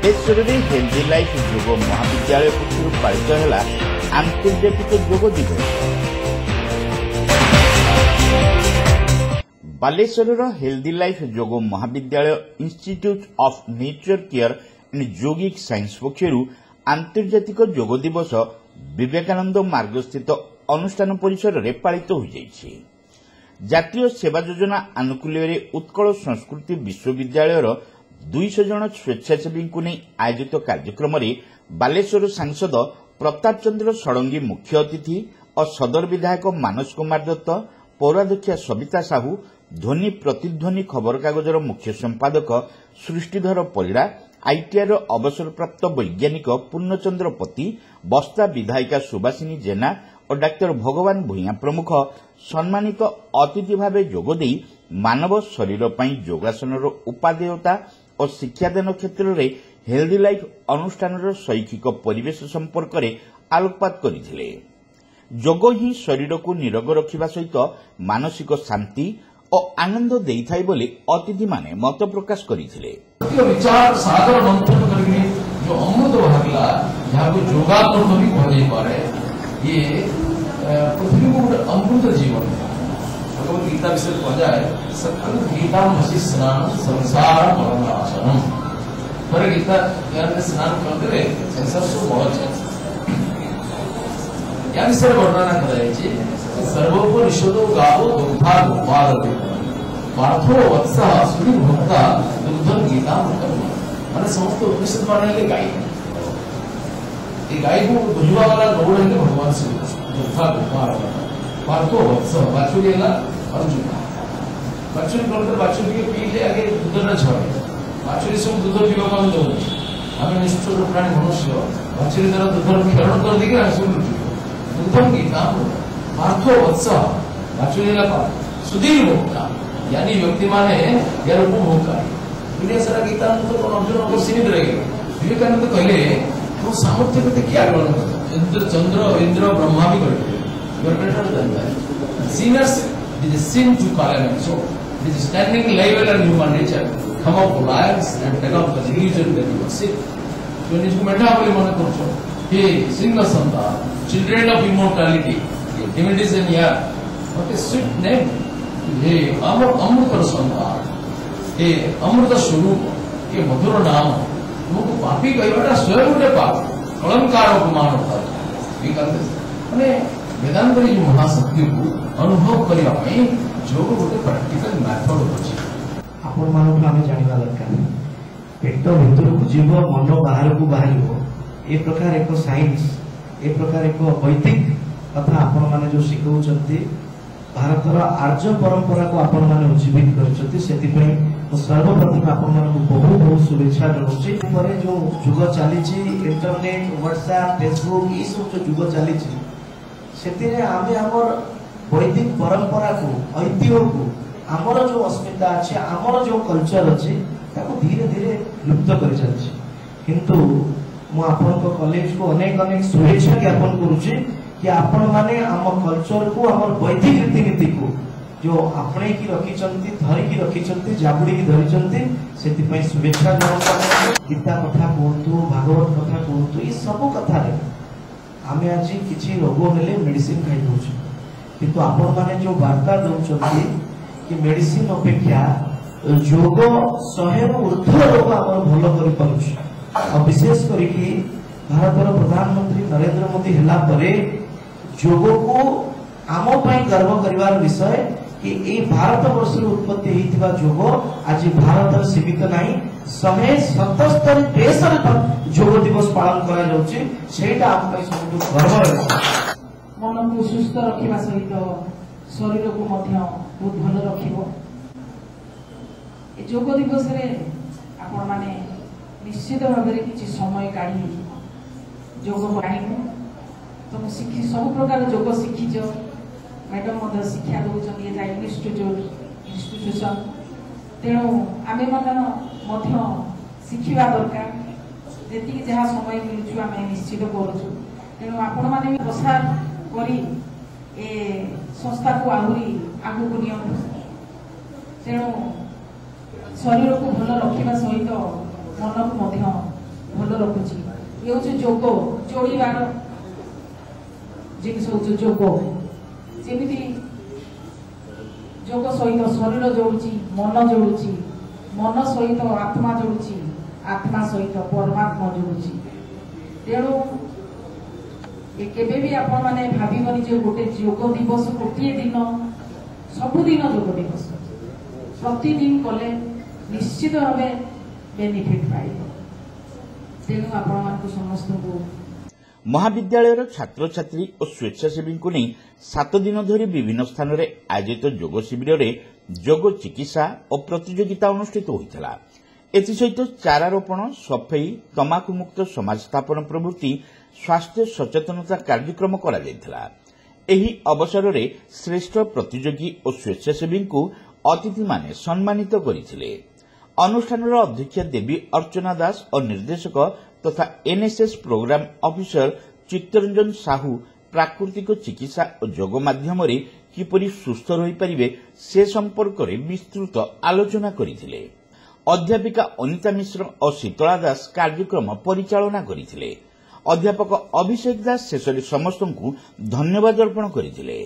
बालेश्वर में healthy life Yoga महाविद्यालय पक्ष पालित है आंतर्जातिक योग दिवस। Baleshwar healthy life Yoga Mahavidyalaya institute of nature care and yogic science पक्षर आंतर्जातिक योग दिवस विवेकानंद मार्ग स्थित अनुष्ठान परिसर में पालित हो जाइए। जातीय सेवा योजना आनुकूल्य उत्कल संस्कृति विश्वविद्यालय 200 जन स्वेच्छासेवी को नहीं आयोजित कार्यक्रम में बालेश्वर सांसद प्रताप चंद्र षडंगी मुख्य अतिथि और सदर विधायक मानस कुमार दत्त, पौराध्यक्षा सविता साहू, ध्वनि प्रतिध्वनि खबर कागजर मुख्य संपादक सृष्टिधर परिड़ा, आईटीआर अवसरप्राप्त वैज्ञानिक पूर्णचंद्र पति, बस्ता विधायिका सुभाषिनी जेना और डाक्टर भगवान भूया प्रमुख सम्मानित अतिथि भाव जोगदे मानव शरीर पर योगासन उपादेयता और शिक्षादान क्षेत्र में हेल्दी लाइफ अनुष्ठान शैक्षिक परिवेश संपर्क में आलोकपात करथिले। योग ही शरीर को निरोग रखिबा सहित मानसिक शांति और आनंद देइथाय बोली अतिथि माने मत प्रकाश करथिले। विचार सागर मंथन करके जो अमृत भागला जहाँ को योगात्मक भी कह पारे ये पृथ्वी को अमृत जीवन भगवत गीता विषय कहा जाए सकल गीता मसी स्नान संसार मरणासनम पर गीता यानी स्नान करते रहे संसार से बहुत है यानी सर वर्णना करायची सर्वोपनिषदो गावो दुग्धा गोपादते पार्थो वत्सः सुरी भक्ता दुग्धम गीता माने समस्त उपनिषद माने गाय ये गाय को दुहवा वाला गौड़ है भगवान श्री कृष्ण दुग्धा गोपाद पार्थो वत्सः बाछुरीला अर्जुन बाछुरी करते बाछुरी के पीले आगे दूध न छड़े बाछुरी सब दूध पीवा को दो हमें निष्ठुर प्राणी मनुष्य बाछुरी द्वारा दूध खेरण कर देके हम दुग्धम गीता पार्थो वत्सः बाछुरीला सुधीर भोक्ता यानी व्यक्ति माने यार उपभोग करे दुनिया सारा गीता तो अर्जुन को सीमित रहेगा। विवेकानंद कहले वो सामर्थ्य को क्या ग्रहण इंद्र चंद्र इंद्र ब्रह्मा भी करते sinners it is sin to calamity, so it is standing level and human nature come up liars and take up the religion that you are sin so इसको मेटाबॉली माने करछो हे सिंह संतान children of immortality divinities in here what a sweet name हे अमृत संतान हे अमृत स्वरूप के मधुर नाम तुमको पापी कहवाटा स्वयं गोटे पाप कलंकार अपमान होता है वेदांत जो महाशक्ति को अनुभव करने योग गोटे प्रैक्टिकल मेथड अच्छी आपण मानक आम जाना दरकार पेट भीतर को जीव मन बाहर को बाहर ए प्रकार एक साइंस ए प्रकार एक वैदिक कथा आपण माने जो शिखौचंती भारतर आर्य परंपरा को आपण माने उज्जीवित करछथि सेति पई सर्वप्रथम आपण माने बहुत बहुत शुभेच्छा जनाउछि। परे जो युग चलीछि इंटरनेट व्हाट्सएप फेसबुक ई सब जो युग चलीछि सेतिरे आमे हमर वैदिक परंपरा को ऐतिह्य को हमर जो अस्मिता अछि हमर जो कल्चर अछि ताको धीरे धीरे लुप्त करि चलछि किंतु मु आपन को कॉलेज को अनेक अनेक शुभेच्छा ज्ञापन करूछि कि आपण माने हम कल्चर को हमर वैदिक रीतिनीति को जो आपणे की रखी चंती धरी की रखी चंती जाबुड़ी की धरी चंती सेति पई शुभेच्छा जनाउछि। गीता कथा कहतु भागवत कथा कहतु ई सब कथा रे आमे आज किसी रोग हेले मेडिसिन खाई दउछु किंतु आपण माने जो वार्ता दउछथि कि मेडिसिन अपेक्षा योग 100 रु ऊर्ध्व रोग आपण भलो करि पाउछु और विशेष करी कि भारतर प्रधानमंत्री नरेंद्र मोदी हला परे योग को आम पई गर्व करिवार विषय कि ए भारत वर्ष उत्पत्ति हेतिबा योग आज भारत सीमित नाही 177 देश योग दिवस पालन करा जाउछि सेटा हम पई सब गर्व है। मन को सुस्थ रखिबा सहित शरीर को मध्य बहुत भलो रखिबो ए योग दिवस रे आपण माने निश्चित भाव में किसी समय काढ़ी योग आईन तुम शिखी सब प्रकार योग शिखीच मैडम शिक्षा दौरान इंस्टीट्यूशन तेणु आम मन शिखा दरकार जी जहाँ समय मिलूँ आम निश्चित करूँ तेणु आपण मैंने प्रसार करी ए संस्था को आहरी आगू को नि तेणु शरीर को भल रखा सहित मन को ରଖୁଛି ଇଏ ହେଉଛି ଯୋଗ ଯୋଡ଼ିବାର ଜିନିଷ ହେଉଛି ଯୋଗ ଯେମିତି ଯୋଗ ସହିତ ଶରୀର ଯୋଡୁଛି ମନ ଯୋଡୁଛି ମନ ସହିତ ଆତ୍ମା ଯୋଡୁଛି ଆତ୍ମା ସହିତ ପରମାତ୍ମା ଯୋଡୁଛି ତେଣୁ କେବେ ବି ଆପଣ ମାନେ ଭାବିବନି ଯେ ଗୋଟେ ଯୋଗ ଦିବସ ଗୋଟିଏ ଦିନ ସବୁଦିନ ଯୋଗ ଦିବସ ପ୍ରତିଦିନ କଲେ ନିଶ୍ଚିତ ଭାବେ ବେନିଫିଟ୍ ପାଇବ ତେଣୁ ଆପଣମାନଙ୍କୁ ସମସ୍ତଙ୍କୁ ମହାବିଦ୍ୟାଳୟର ଛାତ୍ରଛାତ୍ରୀ ଓ ସ୍ୱେଚ୍ଛାସେବୀଙ୍କୁ ନେଇ 7 ଦିନ ଧରି ବିଭିନ୍ନ ସ୍ଥାନରେ ଆୟୋଜିତ ଯୋଗ ଶିବିରରେ ଯୋଗ ଚିକିତ୍ସା ଓ ପ୍ରତିଯୋଗିତା ଅନୁଷ୍ଠିତ ହୋଇଥିଲା। ଏଥିସହିତ ଚାରାରୋପଣ ସଫେଇ ତମାଖୁମୁକ୍ତ ସମାଜ ସ୍ଥାପନ ପ୍ରଭୃତି ସ୍ୱାସ୍ଥ୍ୟ ସଚେତନତା କାର୍ଯ୍ୟକ୍ରମ କରାଯାଇଥିଲା। ଏହି ଅବସରରେ ଶ୍ରେଷ୍ଠ ପ୍ରତିଯୋଗୀ ଓ ସ୍ୱେଚ୍ଛାସେବୀଙ୍କୁ ଅତିଥିମାନେ ସମ୍ମାନିତ କରିଥିଲେ। ଅନୁଷ୍ଠାନର ଅଧ୍ୟକ୍ଷା ଦେବୀ ଅର୍ଚ୍ଚନା ଦାସ ଓ ନିର୍ଦ୍ଦେଶକ ତଥା NSS program officer Chittaranjan Sahu ପ୍ରାକୃତିକ ଚିକିତ୍ସା ଓ ଯୋଗ ମାଧ୍ୟମରେ କିପରି ସୁସ୍ଥ ରହିପାରିବେ ସେ ସମ୍ପର୍କରେ ବିସ୍ତୃତ ଆଲୋଚନା କରିଥିଲେ। ଅଧ୍ୟାପିକା ଅନିତା ମିଶ୍ର ଓ ଶୀତଳା ଦାସ କାର୍ଯ୍ୟକ୍ରମ ପରିଚାଳନା କରିଥିଲେ। ଅଧ୍ୟାପକ ଅଭିଷେକ ଦାସ ଶେଷରେ ସମସ୍ତଙ୍କୁ ଧନ୍ୟବାଦ ଅର୍ପଣ କରିଥିଲେ।